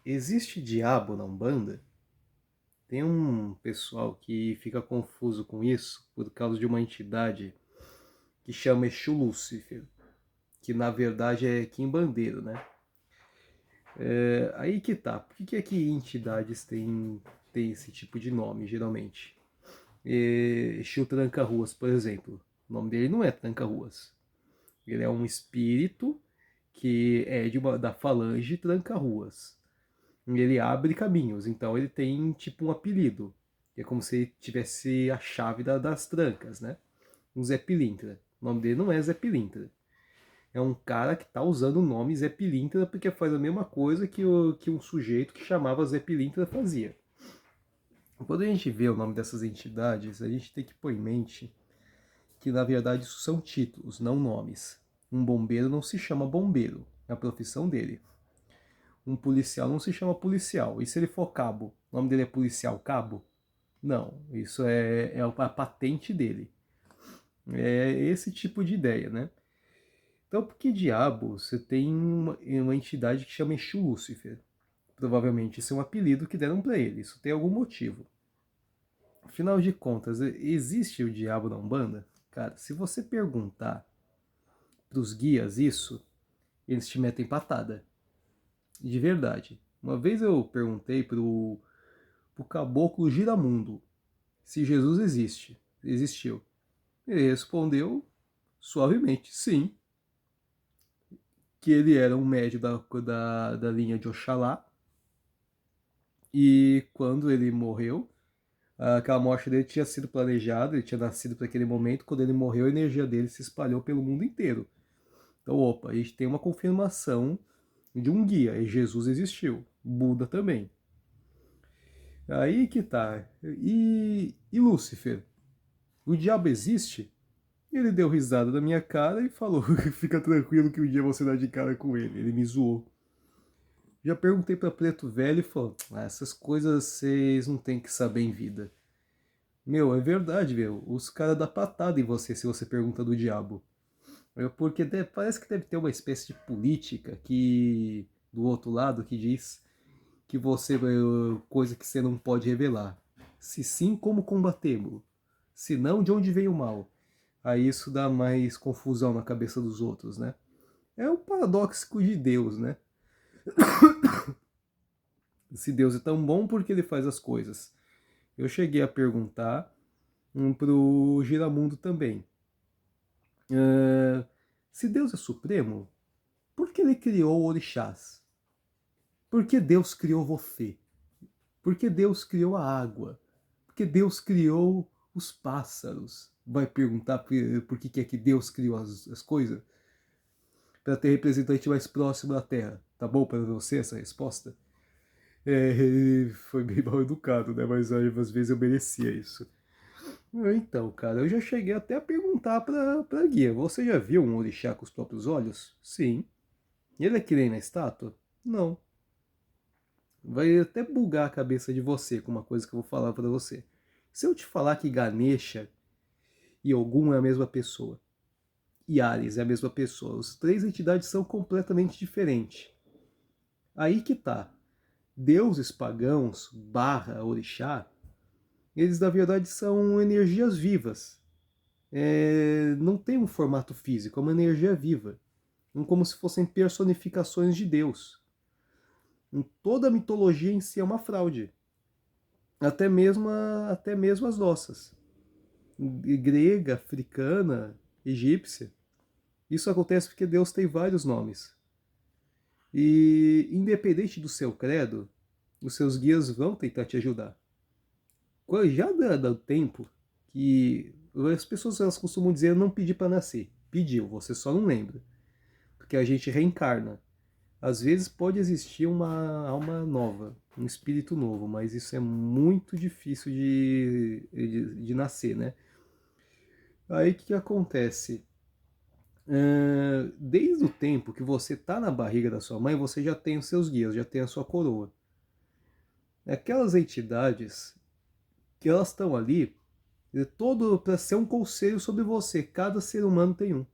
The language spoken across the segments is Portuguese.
Existe diabo na Umbanda? Tem um pessoal que fica confuso com isso por causa de uma entidade que chama Exu Lúcifer, que na verdade é quimbandeiro, né? Aí que tá. Por que é que entidades têm esse tipo de nome, geralmente? Exu Tranca-Ruas, por exemplo. O nome dele não é Tranca-Ruas. Ele é um espírito que é da falange Tranca-Ruas. Ele abre caminhos, então ele tem tipo um apelido. É como se ele tivesse a chave das trancas, né? Um Zé Pilintra. O nome dele não é Zé Pilintra. É um cara que tá usando o nome Zé Pilintra porque faz a mesma coisa que um sujeito que chamava Zé Pilintra fazia. Quando a gente vê o nome dessas entidades, a gente tem que pôr em mente que na verdade isso são títulos, não nomes. Um bombeiro não se chama bombeiro, é a profissão dele. Um policial não se chama policial. E se ele for cabo, o nome dele é policial cabo? Não, isso é a patente dele. É esse tipo de ideia, né? Então, por que diabo você tem uma entidade que chama Exu Lúcifer? Provavelmente isso é um apelido que deram para ele, isso tem algum motivo. Afinal de contas, existe o diabo na Umbanda? Cara, se você perguntar pros guias isso, eles te metem patada. De verdade. Uma vez eu perguntei pro caboclo Giramundo se Jesus existiu. Ele respondeu suavemente, sim, que ele era um médio da linha de Oxalá, e quando ele morreu, aquela morte dele tinha sido planejada, ele tinha nascido para aquele momento, quando ele morreu a energia dele se espalhou pelo mundo inteiro. Então, opa, a gente tem uma confirmação de um guia, e Jesus existiu, Buda também. Aí que tá. E Lúcifer? O diabo existe? Ele deu risada da minha cara e falou: fica tranquilo que um dia você dá de cara com ele. Ele me zoou. Já perguntei pra Preto Velho e falou: essas coisas vocês não tem que saber em vida. Meu, é verdade, meu. Os caras dão patada em você se você pergunta do diabo. Porque parece que deve ter uma espécie de política que do outro lado que diz que você coisa que você não pode revelar. Se sim, como combatê-lo? Se não, de onde vem o mal? Aí isso dá mais confusão na cabeça dos outros, né? É o paradoxo de Deus, né? Se Deus é tão bom, por que ele faz as coisas? Eu cheguei a perguntar pro Giramundo também. Se Deus é supremo, por que ele criou orixás? Por que Deus criou você? Por que Deus criou a água? Por que Deus criou os pássaros? Vai perguntar por que é que Deus criou as coisas? Para ter representante mais próximo da Terra. Tá bom para você essa resposta? Foi bem mal educado, né? Mas às vezes eu merecia isso. Então, cara, eu já cheguei até a perguntar pra guia: você já viu um orixá com os próprios olhos? Sim. E ele é que nem na estátua? Não. Vai até bugar a cabeça de você com uma coisa que eu vou falar pra você. Se eu te falar que Ganesha e Ogum é a mesma pessoa, e Ares é a mesma pessoa, as três entidades são completamente diferentes. Aí que tá. Deuses pagãos barra orixá, eles na verdade são energias vivas. Não tem um formato físico, é uma energia viva. Como se fossem personificações de Deus. Toda a mitologia em si é uma fraude. Até mesmo as nossas. Grega, africana, egípcia. Isso acontece porque Deus tem vários nomes. E independente do seu credo, os seus guias vão tentar te ajudar. Já dá tempo que as pessoas elas costumam dizer não pedi para nascer. Pediu, você só não lembra. Porque a gente reencarna. Às vezes pode existir uma alma nova, um espírito novo, mas isso é muito difícil de nascer, né? Aí o que acontece? Desde o tempo que você está na barriga da sua mãe, você já tem os seus guias, já tem a sua coroa. Aquelas entidades que elas estão ali, todo para ser um conselho sobre você. Cada ser humano tem um.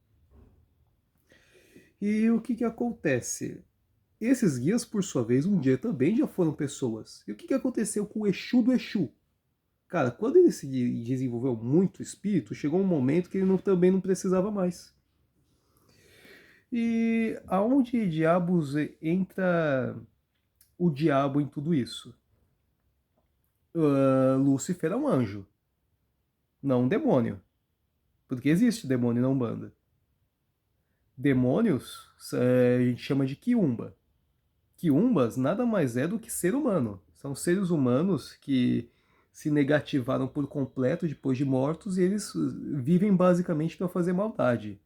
E o que acontece? Esses guias, por sua vez, um dia também já foram pessoas. E o que aconteceu com o Exu do Exu? Cara, quando ele se desenvolveu muito o espírito, chegou um momento que ele também não precisava mais. E aonde diabos entra o diabo em tudo isso? Lúcifer é um anjo, não um demônio. Porque existe demônio na Umbanda. Demônios a gente chama de quiumba. Quiumbas nada mais é do que ser humano. São seres humanos que se negativaram por completo depois de mortos e eles vivem basicamente para fazer maldade.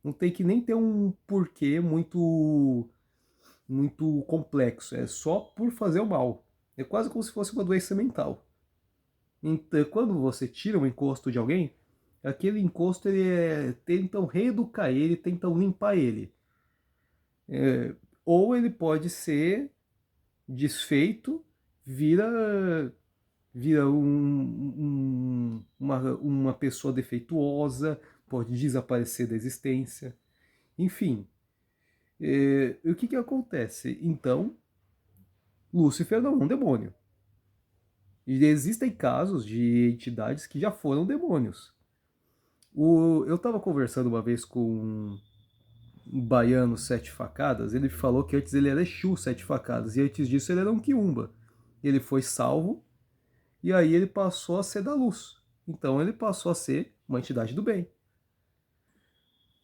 Não tem que nem ter um porquê muito complexo. É só por fazer o mal. É quase como se fosse uma doença mental. Então, quando você tira um encosto de alguém, aquele encosto tentam reeducar ele, tentam limpar ele. Ou ele pode ser desfeito, vira uma pessoa defeituosa, pode desaparecer da existência. Enfim, o que acontece? Então, Lúcifer não é um demônio. E existem casos de entidades que já foram demônios. Eu estava conversando uma vez com um baiano Sete Facadas, ele falou que antes ele era Exu Sete Facadas, e antes disso ele era um quiumba. Ele foi salvo, e aí ele passou a ser da luz. Então ele passou a ser uma entidade do bem.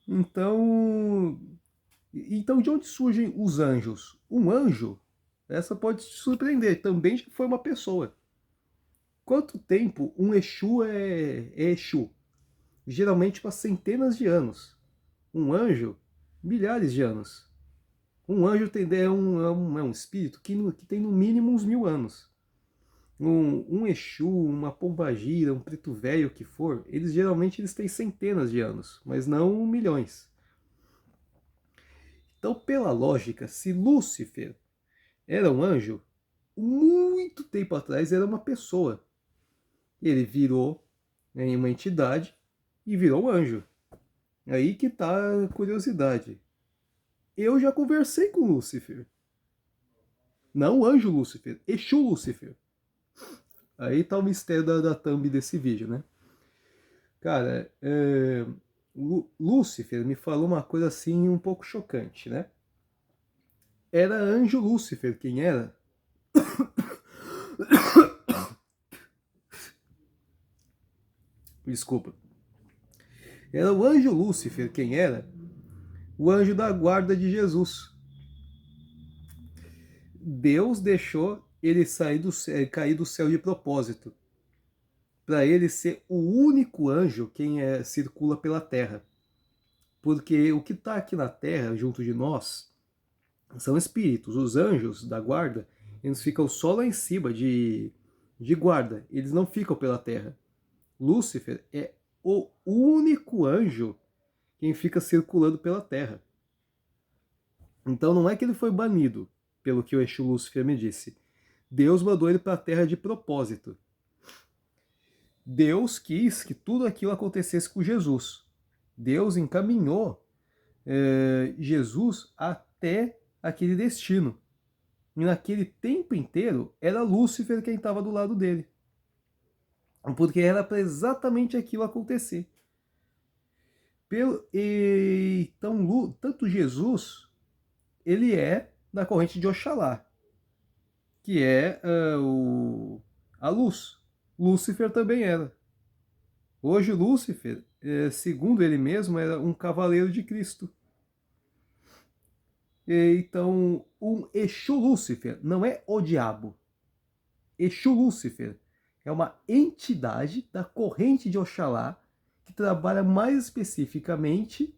Então de onde surgem os anjos? Um anjo, essa pode te surpreender, também foi uma pessoa. Quanto tempo um Exu é Exu? Geralmente para centenas de anos. Um anjo, milhares de anos. Um anjo é um espírito que tem no mínimo uns 1000 anos. Um Exu, uma pombagira, um preto velho que for, eles têm centenas de anos, mas não milhões. Então, pela lógica, se Lúcifer era um anjo, muito tempo atrás era uma pessoa. Ele virou em uma entidade e virou um anjo. Aí que tá a curiosidade. Eu já conversei com Lúcifer. Não o anjo Lúcifer, Exu Lúcifer. Aí tá o mistério da thumb desse vídeo, né? Cara, Lúcifer me falou uma coisa assim um pouco chocante, né? Era anjo Lúcifer quem era? Desculpa. Era o anjo Lúcifer quem era? O anjo da guarda de Jesus. Deus deixou ele cair do céu de propósito, para ele ser o único anjo quem circula pela terra. Porque o que está aqui na terra, junto de nós, são espíritos. Os anjos da guarda, eles ficam só lá em cima de guarda, eles não ficam pela terra. Lúcifer é o único anjo quem fica circulando pela terra. Então não é que ele foi banido, pelo que o Exu Lúcifer me disse. Deus mandou ele para a terra de propósito. Deus quis que tudo aquilo acontecesse com Jesus. Deus encaminhou Jesus até aquele destino. E naquele tempo inteiro era Lúcifer quem estava do lado dele. Porque era para exatamente aquilo acontecer. Então, tanto Jesus, ele é da corrente de Oxalá, que é a luz. Lúcifer também era. Hoje Lúcifer, segundo ele mesmo, era um cavaleiro de Cristo. Então, um Exu Lúcifer não é o diabo. Exu Lúcifer é uma entidade da corrente de Oxalá que trabalha mais especificamente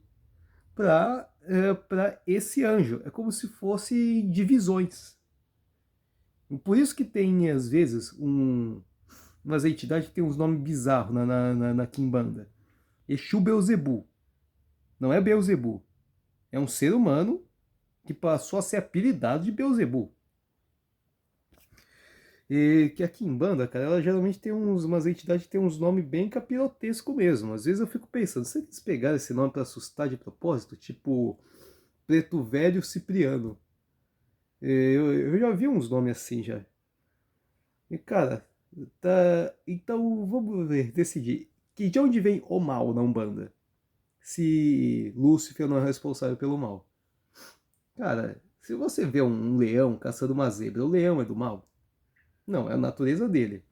para esse anjo. É como se fosse divisões. Por isso que tem, às vezes, umas entidades que tem uns nomes bizarros na Quimbanda. Exu Beelzebu. Não é Beelzebu. É um ser humano que passou a ser apelidado de Beelzebu. E que a Quimbanda, cara, ela geralmente tem umas entidades que tem uns nomes bem capirotescos mesmo. Às vezes eu fico pensando, será que eles pegaram esse nome para assustar de propósito? Tipo, Preto Velho Cipriano. Eu já vi uns nomes assim já. E cara, tá. Então vamos ver, decidir. Que de onde vem o mal na Umbanda? Se Lúcifer não é responsável pelo mal. Cara, se você vê um leão caçando uma zebra, o leão é do mal? Não, é a natureza dele.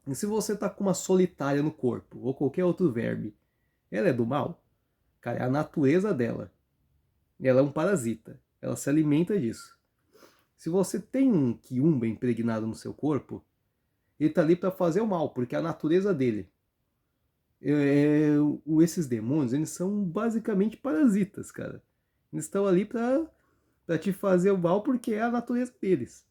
E se você tá com uma solitária no corpo, ou qualquer outro verme, ela é do mal? Cara, é a natureza dela. Ela é um parasita. Ela se alimenta disso. Se você tem um quiumba impregnado no seu corpo, ele tá ali para fazer o mal, porque é a natureza dele. Esses demônios, eles são basicamente parasitas, cara. Eles estão ali para te fazer o mal porque é a natureza deles.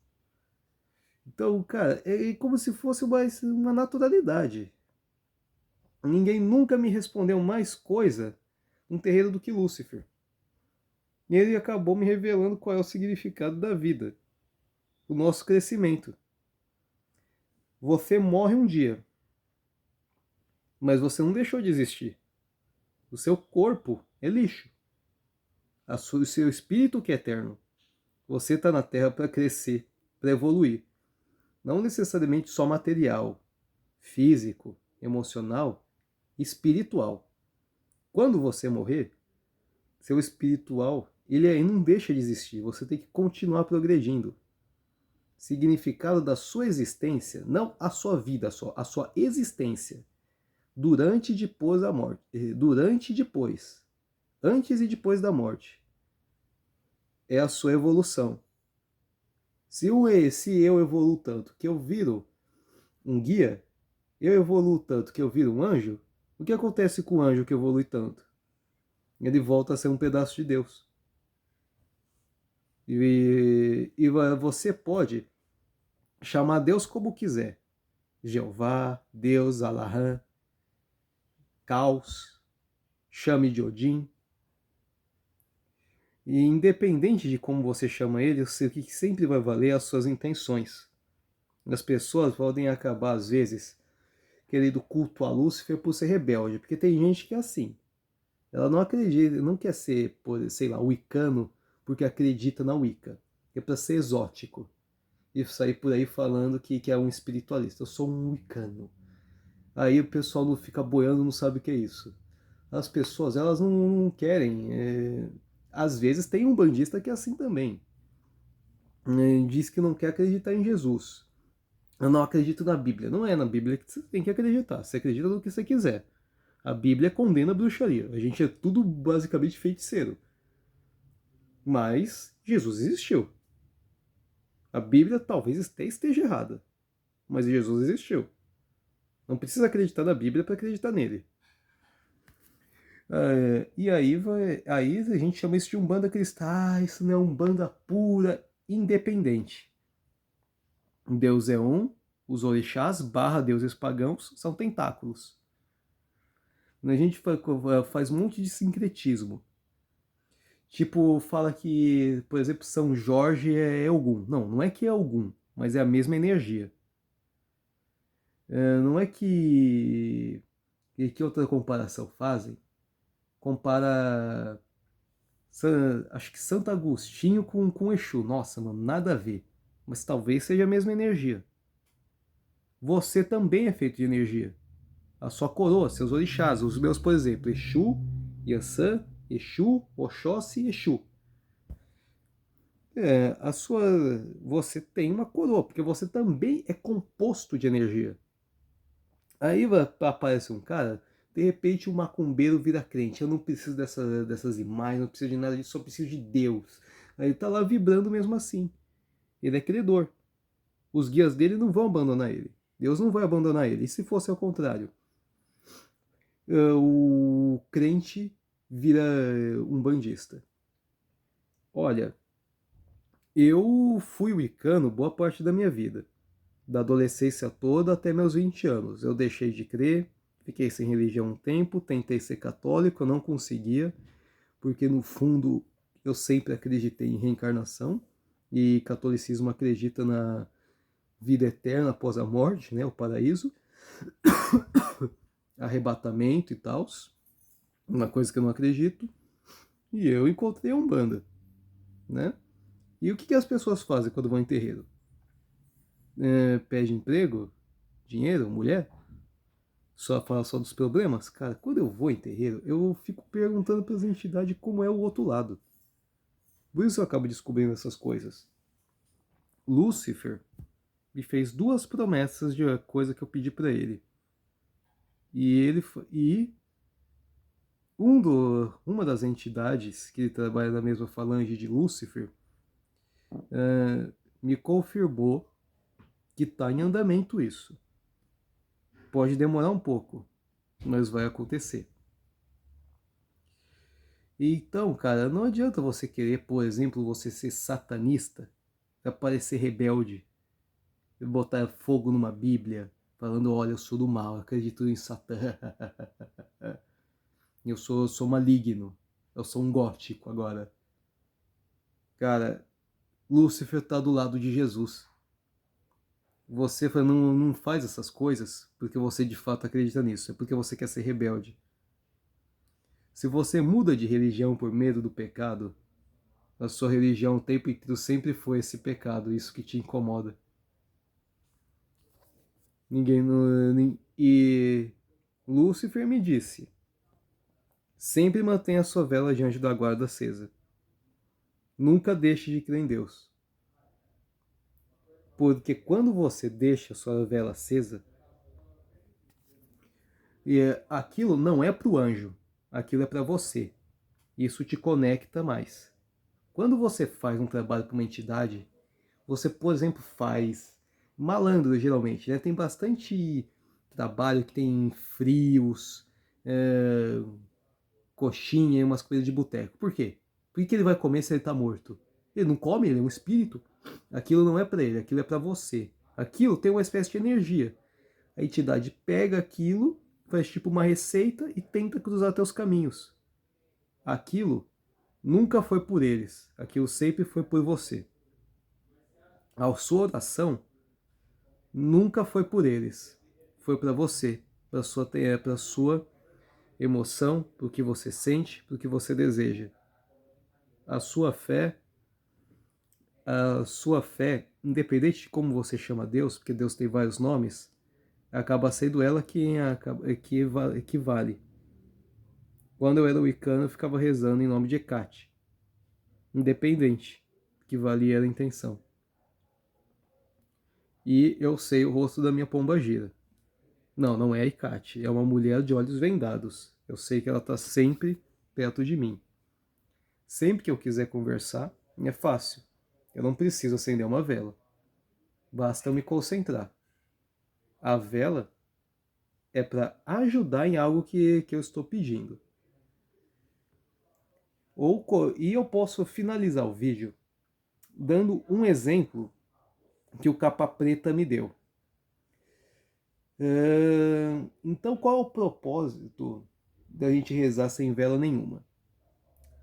Então, cara, é como se fosse uma naturalidade. Ninguém nunca me respondeu mais coisa no terreiro do que Lúcifer. E ele acabou me revelando qual é o significado da vida, o nosso crescimento. Você morre um dia, mas você não deixou de existir. O seu corpo é lixo. O seu espírito que é eterno. Você está na Terra para crescer, para evoluir. Não necessariamente só material, físico, emocional, espiritual. Quando você morrer, seu espiritual, ele não deixa de existir. Você tem que continuar progredindo. Significado da sua existência, não a sua vida só, a sua existência. Durante e depois da morte. Durante e depois. Antes e depois da morte. É a sua evolução. Se eu evoluo tanto que eu viro um guia, eu evoluo tanto que eu viro um anjo, o que acontece com o anjo que evolui tanto? Ele volta a ser um pedaço de Deus. E você pode chamar Deus como quiser. Jeová, Deus, Alahã, Caos, chame de Odin. E independente de como você chama ele, o que sempre vai valer é as suas intenções. As pessoas podem acabar, às vezes, querendo culto a Lúcifer por ser rebelde, porque tem gente que é assim. Ela não acredita, não quer ser, sei lá, wicano porque acredita na Wicca. É para ser exótico. E sair por aí falando que é um espiritualista. Eu sou um wicano. Aí o pessoal não fica boiando, não sabe o que é isso. As pessoas, elas não querem. Às vezes tem um bandista que é assim também. Diz que não quer acreditar em Jesus. Eu não acredito na Bíblia. Não é na Bíblia que você tem que acreditar. Você acredita no que você quiser. A Bíblia condena a bruxaria. A gente é tudo basicamente feiticeiro. Mas Jesus existiu. A Bíblia talvez até esteja errada. Mas Jesus existiu. Não precisa acreditar na Bíblia para acreditar nele. E aí a gente chama isso de umbanda cristã. Ah, isso não é umbanda pura, independente. Deus é um, os orixás / deuses pagãos são tentáculos. A gente faz um monte de sincretismo. Tipo, fala que, por exemplo, São Jorge é Ogum. Não, não é que é Ogum, mas é a mesma energia. Não é que... Que outra comparação fazem? Compara... Acho que Santo Agostinho com Exu. Nossa, mano, nada a ver. Mas talvez seja a mesma energia. Você também é feito de energia. A sua coroa, seus orixás, os meus, por exemplo, Exu, Yansan, Exu, Oxóssi e Exu. Você tem uma coroa, porque você também é composto de energia. Aí aparece um cara, de repente o macumbeiro vira crente. Eu não preciso dessas imagens, não preciso de nada disso, só preciso de Deus. Aí ele tá lá vibrando mesmo assim. Ele é credor. Os guias dele não vão abandonar ele. Deus não vai abandonar ele. E se fosse ao contrário? O crente vira um bandista. Olha, eu fui wicano boa parte da minha vida. Da adolescência toda até meus 20 anos. Eu deixei de crer, fiquei sem religião um tempo, tentei ser católico, eu não conseguia, porque no fundo eu sempre acreditei em reencarnação, e catolicismo acredita na vida eterna após a morte, né, o paraíso, arrebatamento e tal, uma coisa que eu não acredito, e eu encontrei a Umbanda, né? E o que as pessoas fazem quando vão em terreiro? Pede emprego, dinheiro, mulher? Só fala só dos problemas? Cara, quando eu vou em terreiro, eu fico perguntando para as entidades como é o outro lado. Por isso eu acabo descobrindo essas coisas. Lúcifer me fez 2 promessas de coisa que eu pedi para ele. E uma das entidades que ele trabalha na mesma falange de Lúcifer me confirmou que está em andamento isso. Pode demorar um pouco, mas vai acontecer. Então, cara, não adianta você querer, por exemplo, você ser satanista, parecer rebelde, botar fogo numa Bíblia, falando, olha, eu sou do mal, acredito em Satã. Eu sou maligno, eu sou um gótico agora. Cara, Lúcifer tá do lado de Jesus. Você não faz essas coisas porque você de fato acredita nisso, é porque você quer ser rebelde. Se você muda de religião por medo do pecado, a sua religião o tempo inteiro sempre foi esse pecado, isso que te incomoda. E Lúcifer me disse: sempre mantenha a sua vela de anjo da guarda acesa. Nunca deixe de crer em Deus. Porque quando você deixa a sua vela acesa, aquilo não é para o anjo, aquilo é para você. Isso te conecta mais. Quando você faz um trabalho para uma entidade, você, por exemplo, faz malandro geralmente, né? Tem bastante trabalho que tem frios, coxinha e umas coisas de boteco. Por quê? Por que ele vai comer se ele está morto? Ele não come, ele é um espírito. Aquilo não é para ele, aquilo é para você. Aquilo tem uma espécie de energia. A entidade pega aquilo, faz tipo uma receita e tenta cruzar teus caminhos. Aquilo nunca foi por eles, aquilo sempre foi por você. A sua oração nunca foi por eles, foi para você, para sua emoção, para o que você sente, para o que você deseja. A sua fé, independente de como você chama Deus, porque Deus tem vários nomes, acaba sendo ela que vale. Quando eu era wicano, eu ficava rezando em nome de Hecate, independente, que valia era a intenção. E eu sei o rosto da minha pombagira. Não, não é a Hecate, é uma mulher de olhos vendados. Eu sei que ela está sempre perto de mim. Sempre que eu quiser conversar, é fácil. Eu não preciso acender uma vela. Basta eu me concentrar. A vela é para ajudar em algo que eu estou pedindo. E eu posso finalizar o vídeo dando um exemplo que o Capa Preta me deu. Então, qual é o propósito da gente rezar sem vela nenhuma?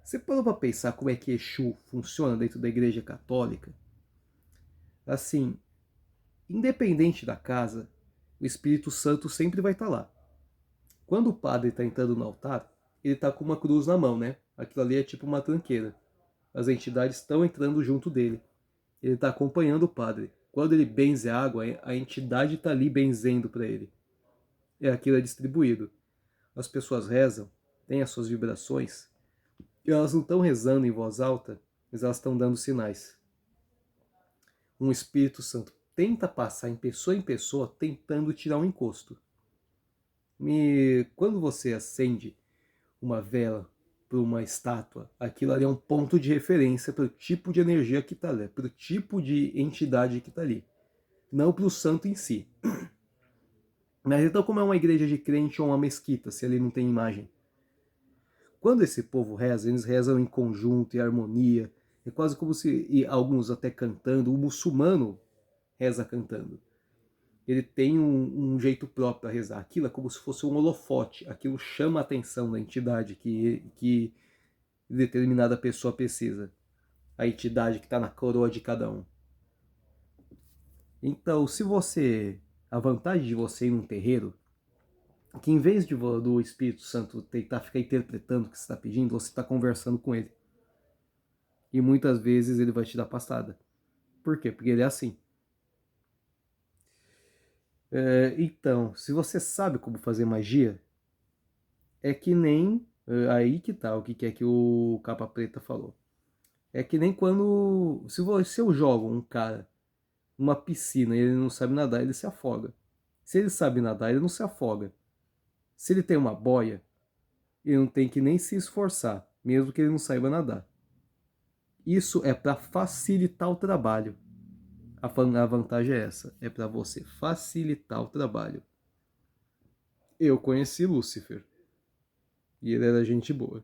Você parou para pensar como é que Exu funciona dentro da Igreja Católica? Assim, independente da casa, o Espírito Santo sempre vai estar lá. Quando o padre está entrando no altar, ele está com uma cruz na mão, né? Aquilo ali é tipo uma tranqueira. As entidades estão entrando junto dele. Ele está acompanhando o padre. Quando ele benze a água, a entidade está ali benzendo para ele. Aquilo é distribuído. As pessoas rezam, têm as suas vibrações, e elas não estão rezando em voz alta, mas elas estão dando sinais. Um Espírito Santo tenta passar em pessoa, tentando tirar um encosto. Quando você acende uma vela para uma estátua, aquilo ali é um ponto de referência para o tipo de energia que está ali, para o tipo de entidade que está ali, não para o santo em si. Mas então, como é uma igreja de crente ou uma mesquita, se ali não tem imagem? Quando esse povo reza, eles rezam em conjunto, em harmonia, é quase como se, e alguns até cantando, o muçulmano reza cantando. Ele tem um jeito próprio para rezar. Aquilo é como se fosse um holofote, aquilo chama a atenção da entidade que determinada pessoa precisa. A entidade que está na coroa de cada um. Então, a vantagem de você ir num terreiro, que em vez do Espírito Santo tentar ficar interpretando o que você está pedindo, você está conversando com ele. E muitas vezes ele vai te dar pastada. Por quê? Porque ele é assim. Então, se você sabe como fazer magia, é que nem. Aí que tá, o que é que o Capa Preta falou. É que nem quando. Se eu jogo um cara numa piscina e ele não sabe nadar, ele se afoga. Se ele sabe nadar, ele não se afoga. Se ele tem uma boia, ele não tem que nem se esforçar, mesmo que ele não saiba nadar. Isso é para facilitar o trabalho. A vantagem é essa, é para você facilitar o trabalho. Eu conheci Lúcifer e ele era gente boa.